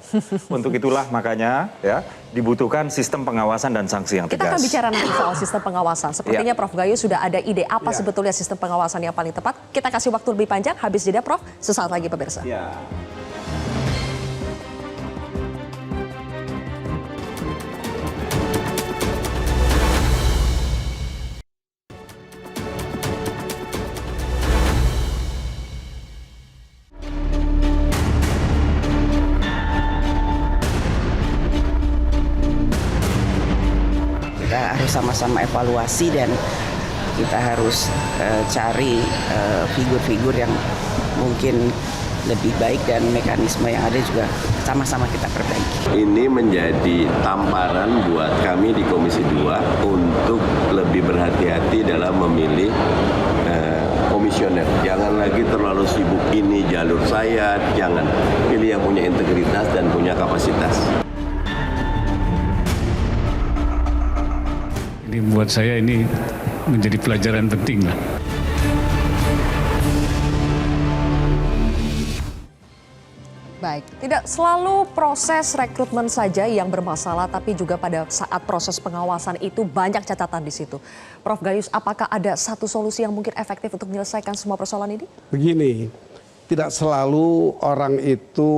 Untuk itulah makanya ya dibutuhkan sistem pengawasan dan sanksi yang tegas. Kita akan bicara nanti soal sistem pengawasan. Sepertinya Prof. Gayus sudah ada ide apa sebetulnya sistem pengawasan yang paling tepat. Kita kasih waktu lebih panjang, habis jeda Prof. Sesaat lagi pemirsa. Kita harus sama-sama evaluasi dan kita harus cari figur-figur yang mungkin lebih baik dan mekanisme yang ada juga sama-sama kita perbaiki. Ini menjadi tamparan buat kami di Komisi 2 untuk lebih berhati-hati dalam memilih komisioner. Jangan lagi terlalu sibuk ini jalur saya, jangan. Pilih yang punya integritas dan punya kapasitas. Ini buat saya ini menjadi pelajaran penting lah. Baik, tidak selalu proses rekrutmen saja yang bermasalah, tapi juga pada saat proses pengawasan itu banyak catatan di situ. Prof Gayus, apakah ada satu solusi yang mungkin efektif untuk menyelesaikan semua persoalan ini? Begini, tidak selalu orang itu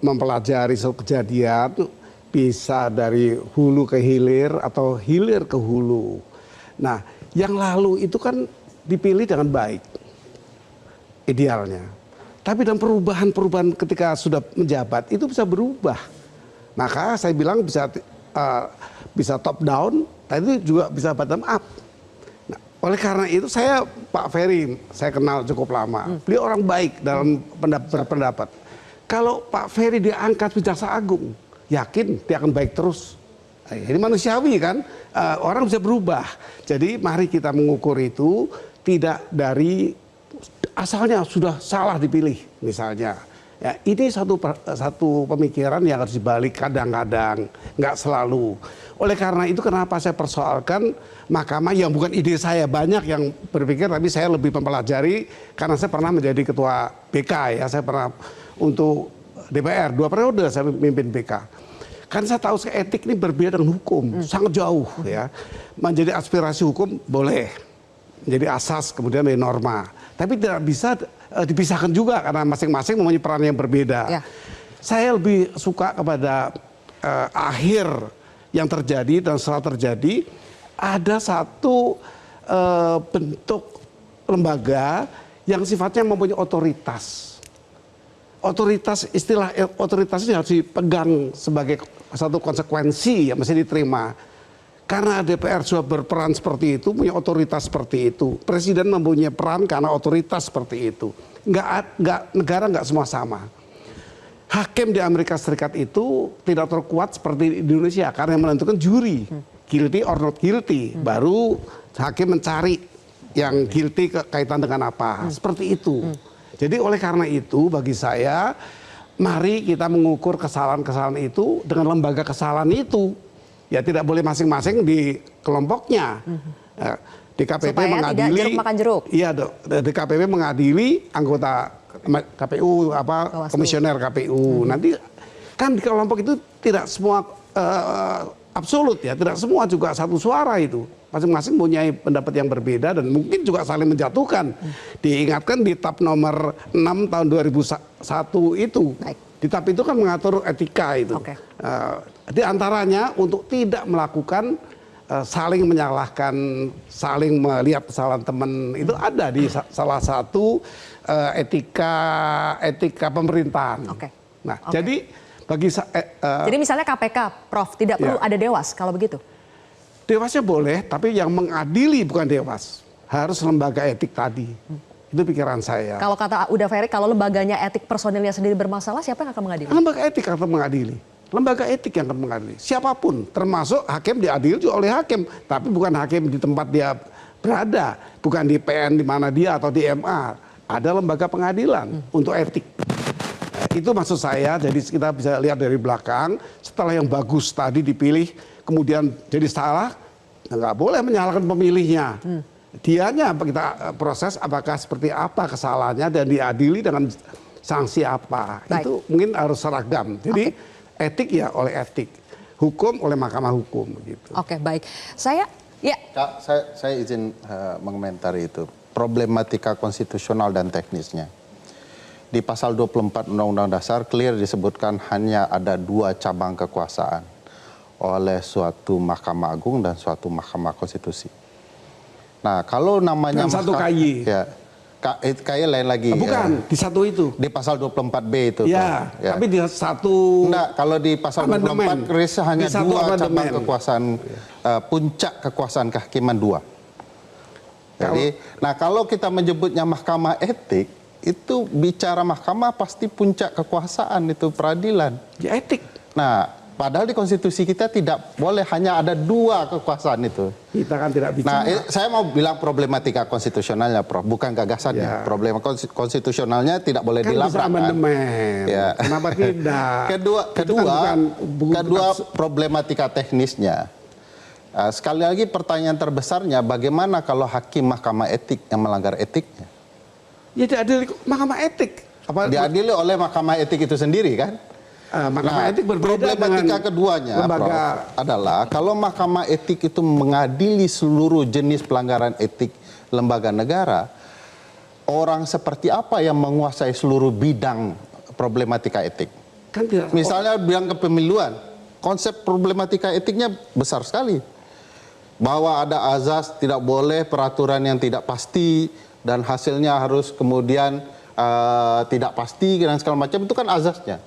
mempelajari suatu kejadian bisa dari hulu ke hilir atau hilir ke hulu. Nah, yang lalu itu kan dipilih dengan baik, idealnya. Tapi dalam perubahan-perubahan ketika sudah menjabat itu bisa berubah. Maka saya bilang bisa top down, tapi juga bisa bottom up. Nah, oleh karena itu saya Pak Ferry, saya kenal cukup lama. Beliau orang baik dalam berpendapat. Kalau Pak Ferry diangkat Jaksa Agung, yakin dia akan baik terus. Ini manusiawi kan, orang bisa berubah. Jadi mari kita mengukur itu tidak dari asalnya sudah salah dipilih misalnya. Ya, ini satu pemikiran yang harus dibalik kadang-kadang, nggak selalu. Oleh karena itu kenapa saya persoalkan mahkamah yang bukan ide saya, banyak yang berpikir, tapi saya lebih mempelajari karena saya pernah menjadi ketua BK ya, saya pernah untuk DPR 2 periode saya memimpin BK. Kan saya tahu etik ini berbeda dengan hukum, sangat jauh ya. Menjadi aspirasi hukum boleh, menjadi asas kemudian menjadi norma. Tapi tidak bisa dipisahkan juga karena masing-masing mempunyai peran yang berbeda. Ya. Saya lebih suka kepada akhir yang terjadi dan setelah terjadi ada satu bentuk lembaga yang sifatnya mempunyai otoritas. Otoritas, istilah otoritas ini harus dipegang sebagai satu konsekuensi yang mesti diterima. Karena DPR sudah berperan seperti itu, punya otoritas seperti itu. Presiden mempunyai peran karena otoritas seperti itu. Negara nggak semua sama. Hakim di Amerika Serikat itu tidak terkuat seperti di Indonesia karena yang menentukan juri, guilty or not guilty. Baru hakim mencari yang guilty kaitan dengan apa. Seperti itu. Jadi oleh karena itu bagi saya, mari kita mengukur kesalahan-kesalahan itu dengan lembaga kesalahan itu. Ya tidak boleh masing-masing di kelompoknya. DKPP supaya mengadili, tidak jeruk makan jeruk. Iya, DKPP mengadili anggota KPU, komisioner KPU. Nanti kan di kelompok itu tidak semua absolut ya, tidak semua juga satu suara itu. Masing-masing punya pendapat yang berbeda dan mungkin juga saling menjatuhkan. Diingatkan di TAP nomor 6 tahun 2001 itu. Baik. Di TAP itu kan mengatur etika itu. Di antaranya untuk tidak melakukan saling menyalahkan, saling melihat kesalahan teman itu ada di salah satu etika pemerintahan. Nah, jadi bagi jadi misalnya KPK, Prof, tidak perlu ada dewas kalau begitu. Dewasnya boleh, tapi yang mengadili bukan dewas, harus lembaga etik tadi. Itu pikiran saya. Kalau kata Uda Ferry, kalau lembaganya etik personilnya sendiri bermasalah, siapa yang akan mengadili? Lembaga etik akan mengadili. Lembaga etik yang akan mengadili. Siapapun, termasuk hakim diadili juga oleh hakim. Tapi bukan hakim di tempat dia berada. Bukan di PN di mana dia atau di MA. Ada lembaga pengadilan untuk etik. Itu maksud saya, jadi kita bisa lihat dari belakang. Setelah yang bagus tadi dipilih, kemudian jadi salah, nggak boleh menyalahkan pemilihnya. Dianya kita proses apakah seperti apa kesalahannya dan diadili dengan sanksi apa. Baik. Itu mungkin harus seragam. Jadi etik ya oleh etik, hukum oleh mahkamah hukum gitu. Oke, baik. Saya izin mengomentari itu. Problematika konstitusional dan teknisnya. Di pasal 24 Undang-Undang Dasar clear disebutkan hanya ada 2 cabang kekuasaan oleh suatu Mahkamah Agung dan suatu Mahkamah Konstitusi. Nah, kalau namanya satu KY. Ya, kayak lain lagi. Bukan, di satu itu. Di pasal 24B itu. Ya, tapi di satu. Enggak, kalau di pasal 24 Risa hanya di satu 2 cabang amandemen. kekuasaan, puncak kekuasaan kehakiman 2. Jadi, nah kalau kita menyebutnya mahkamah etik, itu bicara mahkamah pasti puncak kekuasaan itu peradilan. Ya etik. Nah, padahal di konstitusi kita tidak boleh hanya ada 2 kekuasaan itu. Kita kan tidak Nah, bicara. saya mau bilang problematika konstitusionalnya, Prof, bukan gagasannya. Problema konstitusionalnya tidak boleh Kan bisa dilabrak. amandemen. Ya. Kenapa tidak? Kedua problematika teknisnya. Sekali lagi pertanyaan terbesarnya, bagaimana kalau hakim mahkamah etik yang melanggar etiknya? Ya diadili mahkamah etik. Diadili oleh mahkamah etik itu sendiri kan? Mahkamah etik berbeda problematika dengan keduanya, lembaga. Prof, adalah kalau mahkamah etik itu mengadili seluruh jenis pelanggaran etik lembaga negara, orang seperti apa yang menguasai seluruh bidang problematika etik? Kan tidak. Misalnya bidang kepemiluan, konsep problematika etiknya besar sekali. Bahwa ada azas, tidak boleh peraturan yang tidak pasti, dan hasilnya harus kemudian tidak pasti dan segala macam, itu kan azasnya.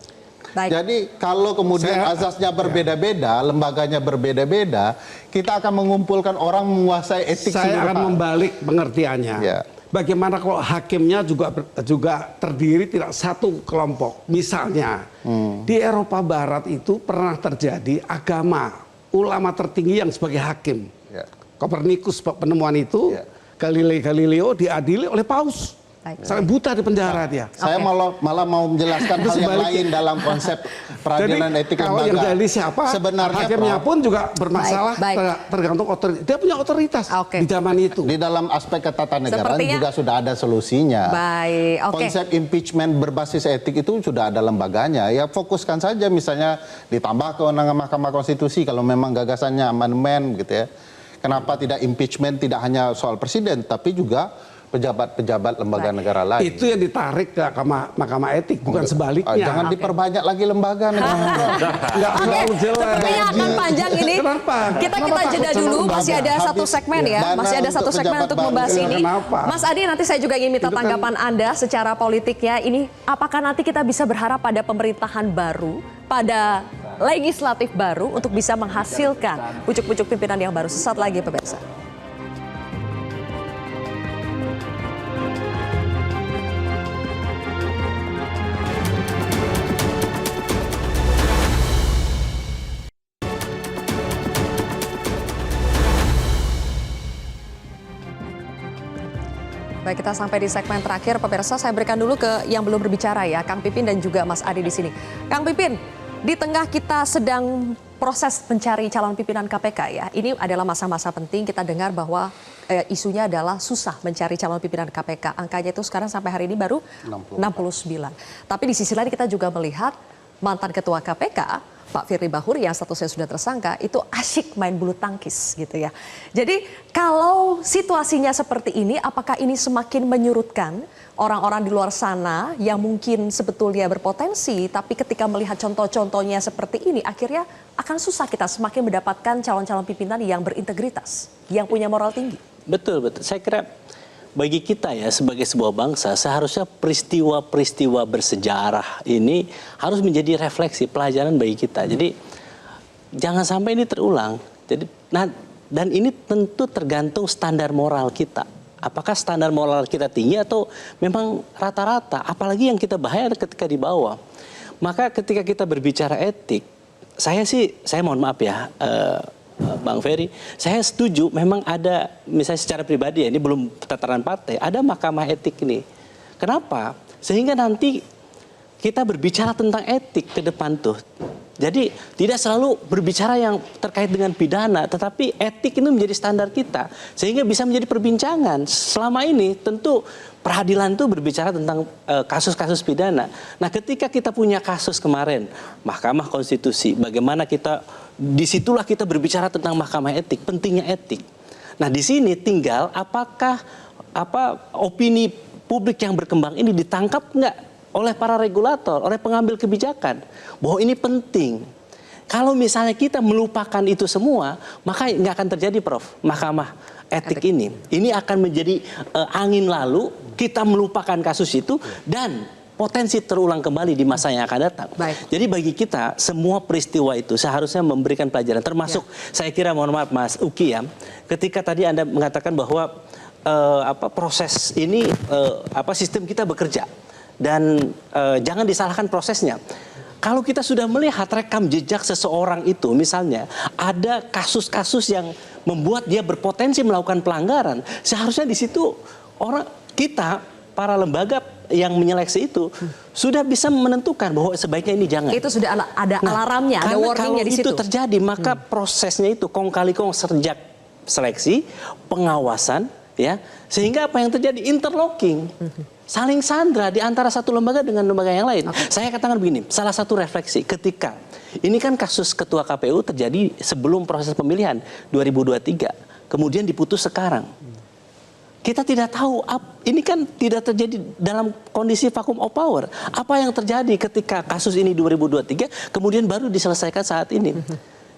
Baik. Jadi kalau kemudian azasnya berbeda-beda, lembaganya berbeda-beda, kita akan mengumpulkan orang menguasai etik. Saya akan membalik pengertiannya. Ya. Bagaimana kalau hakimnya juga terdiri tidak satu kelompok. Misalnya di Eropa Barat itu pernah terjadi agama ulama tertinggi yang sebagai hakim. Kopernikus penemuan itu, Galileo diadili oleh paus. Sampai buta di penjara dia. Saya malah mau menjelaskan hal yang lain dalam konsep peradilan etik lembaga. Kalau yang jadi siapa, sebenarnya hakimnya Prof, pun juga bermasalah, tergantung otoritas. Dia punya otoritas di zaman itu. Di dalam aspek ketatanegaraan Sepertinya- juga sudah ada solusinya. Baik, oke. Konsep impeachment berbasis etik itu sudah ada lembaganya. Ya fokuskan saja misalnya ditambah kewenangan Mahkamah Konstitusi kalau memang gagasannya amandemen gitu ya. Kenapa tidak impeachment tidak hanya soal presiden tapi juga pejabat-pejabat lembaga negara lain. Itu yang ditarik ke Mahkamah Etik, bukan sebaliknya. Jangan diperbanyak lagi lembaga negara. Nggak terlalu jelas. Sepertinya akan panjang ini. Kenapa? Kita Kenapa jeda takut dulu, sama masih ada lembaga? satu segmen ya. Dana Masih ada untuk satu segmen pejabat untuk baru. membahas ini. Kenapa? Mas Adi, nanti saya juga ingin minta tanggapan Anda secara politiknya. Ini apakah nanti kita bisa berharap pada pemerintahan baru, pada legislatif baru untuk bisa menghasilkan pucuk-pucuk pimpinan yang baru. Sesaat lagi pemirsa. Baik, kita sampai di segmen terakhir, pemirsa. Saya berikan dulu ke yang belum berbicara ya, Kang Pipin dan juga Mas Adi di sini. Kang Pipin, di tengah kita sedang proses mencari calon pimpinan KPK ya, ini adalah masa-masa penting. Kita dengar bahwa isunya adalah susah mencari calon pimpinan KPK. Angkanya itu sekarang sampai hari ini baru 69. Tapi di sisi lain kita juga melihat mantan ketua KPK, Pak Firly Bahuri yang statusnya sudah tersangka, itu asyik main bulu tangkis gitu ya. Jadi kalau situasinya seperti ini, apakah ini semakin menyurutkan orang-orang di luar sana yang mungkin sebetulnya berpotensi, tapi ketika melihat contoh-contohnya seperti ini, akhirnya akan susah kita semakin mendapatkan calon-calon pimpinan yang berintegritas, yang punya moral tinggi. Betul, betul. Saya kira bagi kita ya sebagai sebuah bangsa seharusnya peristiwa-peristiwa bersejarah ini harus menjadi refleksi pelajaran bagi kita. Jadi jangan sampai ini terulang. Jadi dan ini tentu tergantung standar moral kita. Apakah standar moral kita tinggi atau memang rata-rata? Apalagi yang kita bahaya ketika di bawah. Maka ketika kita berbicara etik, saya mohon maaf ya, Bang Ferry, saya setuju memang ada, misalnya secara pribadi ya, ini belum tataran partai, ada mahkamah etik ini. Kenapa? Sehingga nanti kita berbicara tentang etik ke depan tuh. Jadi tidak selalu berbicara yang terkait dengan pidana, tetapi etik itu menjadi standar kita. Sehingga bisa menjadi perbincangan. Selama ini tentu peradilan itu berbicara tentang kasus-kasus pidana. Nah ketika kita punya kasus kemarin, Mahkamah Konstitusi, bagaimana kita, disitulah kita berbicara tentang mahkamah etik, pentingnya etik. Nah di sini tinggal apakah opini publik yang berkembang ini ditangkap nggak oleh para regulator, oleh pengambil kebijakan, bahwa ini penting. Kalau misalnya kita melupakan itu semua, maka nggak akan terjadi, Prof. Mahkamah Etik ini akan menjadi angin lalu, kita melupakan kasus itu dan potensi terulang kembali di masa yang akan datang. Jadi bagi kita semua peristiwa itu seharusnya memberikan pelajaran, termasuk saya kira, mohon maaf Mas Uki ya, ketika tadi Anda mengatakan bahwa proses ini sistem kita bekerja dan jangan disalahkan prosesnya. Kalau kita sudah melihat rekam jejak seseorang itu, misalnya ada kasus-kasus yang membuat dia berpotensi melakukan pelanggaran, seharusnya di situ kita para lembaga yang menyeleksi itu sudah bisa menentukan bahwa sebaiknya ini jangan. Itu sudah ada alarmnya, ada warningnya di situ. Kalau itu terjadi, maka prosesnya itu kong kali kong sejak seleksi, pengawasan, ya, sehingga apa yang terjadi? Interlocking. Saling sandra di antara satu lembaga dengan lembaga yang lain. Saya katakan begini, salah satu refleksi ketika ini kan kasus ketua KPU terjadi sebelum proses pemilihan 2023, kemudian diputus sekarang. Kita tidak tahu, ini kan tidak terjadi dalam kondisi vacuum of power. Apa yang terjadi ketika kasus ini 2023, kemudian baru diselesaikan saat ini.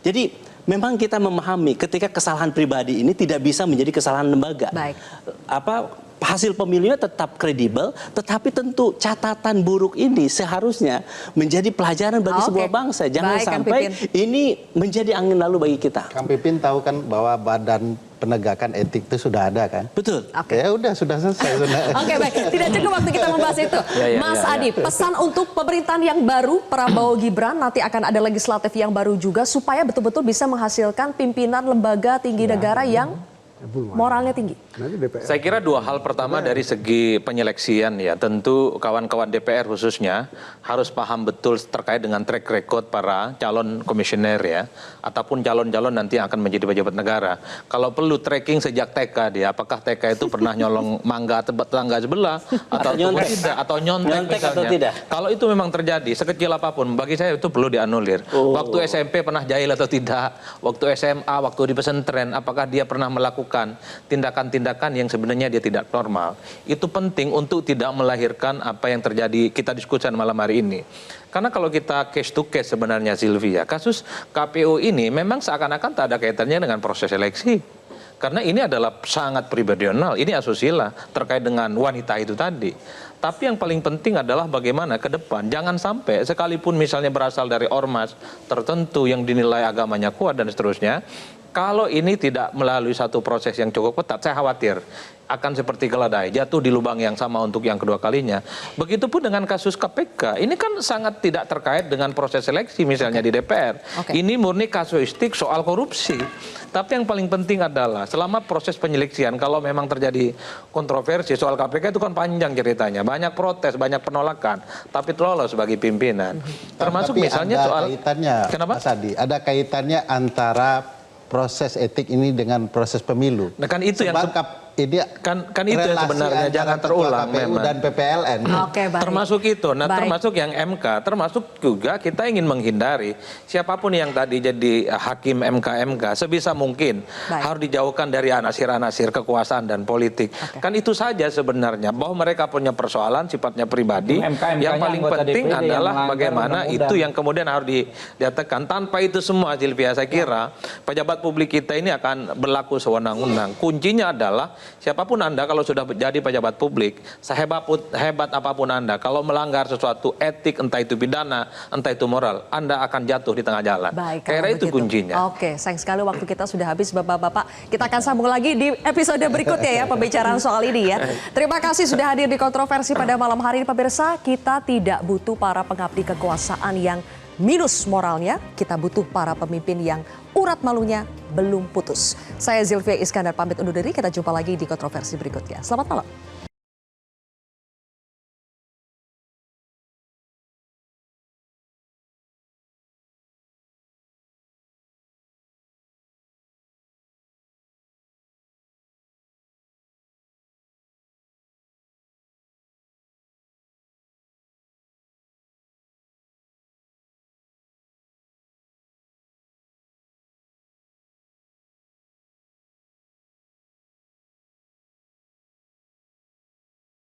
Jadi memang kita memahami ketika kesalahan pribadi ini tidak bisa menjadi kesalahan lembaga. Hasil pemilunya tetap kredibel, tetapi tentu catatan buruk ini seharusnya menjadi pelajaran bagi sebuah bangsa. Jangan sampai ini menjadi angin lalu bagi kita. Kang Pipin tahu kan bahwa Badan Penegakan Etik itu sudah ada kan? Betul. Ya udah, sudah selesai. Oke, baik. Tidak cukup waktu kita membahas itu. Mas Adi, pesan untuk pemerintahan yang baru, Prabowo Gibran, nanti akan ada legislatif yang baru juga, supaya betul-betul bisa menghasilkan pimpinan lembaga tinggi negara yang moralnya tinggi. Saya kira dua hal. Pertama dari segi penyeleksian ya, tentu kawan-kawan DPR khususnya harus paham betul terkait dengan track record para calon komisioner ya, ataupun calon-calon nanti yang akan menjadi pejabat negara. Kalau perlu tracking sejak TK dia, apakah TK itu pernah nyolong mangga tetangga sebelah atau tidak, atau nyontek misalnya. Atau tidak. Kalau itu memang terjadi sekecil apapun, bagi saya itu perlu dianulir. Waktu SMP pernah jahil atau tidak, waktu SMA, waktu di pesantren, apakah dia pernah melakukan tindakan-tindakan yang sebenarnya dia tidak normal. Itu penting untuk tidak melahirkan apa yang terjadi kita diskusikan malam hari ini. Karena kalau kita case to case sebenarnya Sylvia, kasus KPU ini memang seakan-akan tak ada kaitannya dengan proses seleksi. Karena ini adalah sangat pribadional, ini asusila terkait dengan wanita itu tadi. Tapi yang paling penting adalah bagaimana ke depan, jangan sampai sekalipun misalnya berasal dari ormas tertentu yang dinilai agamanya kuat dan seterusnya, kalau ini tidak melalui satu proses yang cukup ketat, saya khawatir akan seperti keledai, jatuh di lubang yang sama untuk yang kedua kalinya. Begitupun dengan kasus KPK, ini kan sangat tidak terkait dengan proses seleksi misalnya di DPR. Ini murni kasuistik soal korupsi. Tapi yang paling penting adalah selama proses penyeleksian, kalau memang terjadi kontroversi soal KPK itu kan panjang ceritanya. Banyak protes, banyak penolakan, tapi lolos sebagai pimpinan. Termasuk Tapi misalnya ada soal... kaitannya, Kenapa? Mas Adi, ada kaitannya antara proses etik ini dengan proses pemilu. Nah kan itu yang ini kan itu yang sebenarnya jangan terulang KPU memang. dan PPLN. Termasuk itu. Nah, termasuk yang MK, termasuk juga kita ingin menghindari siapapun yang tadi jadi hakim MK sebisa mungkin harus dijauhkan dari anasir-anasir kekuasaan dan politik. Kan itu saja sebenarnya, bahwa mereka punya persoalan sifatnya pribadi. Yang paling penting adalah bagaimana itu yang kemudian harus dinyatakan. Tanpa itu semua, Sylvia, saya kira pejabat publik kita ini akan berlaku sewenang-wenang. Kuncinya adalah siapapun Anda kalau sudah jadi pejabat publik, sehebat apapun Anda, kalau melanggar sesuatu etik, entah itu pidana, entah itu moral, Anda akan jatuh di tengah jalan. Kira itu kuncinya. Oke, sayang sekali waktu kita sudah habis, Bapak-Bapak. Kita akan sambung lagi di episode berikutnya ya, pembicaraan soal ini ya. Terima kasih sudah hadir di Kontroversi pada malam hari ini, pemirsa. Kita tidak butuh para pengabdi kekuasaan yang minus moralnya, kita butuh para pemimpin yang urat malunya belum putus. Saya Zylvia Iskandar pamit undur diri, kita jumpa lagi di Kontroversi berikutnya. Selamat malam.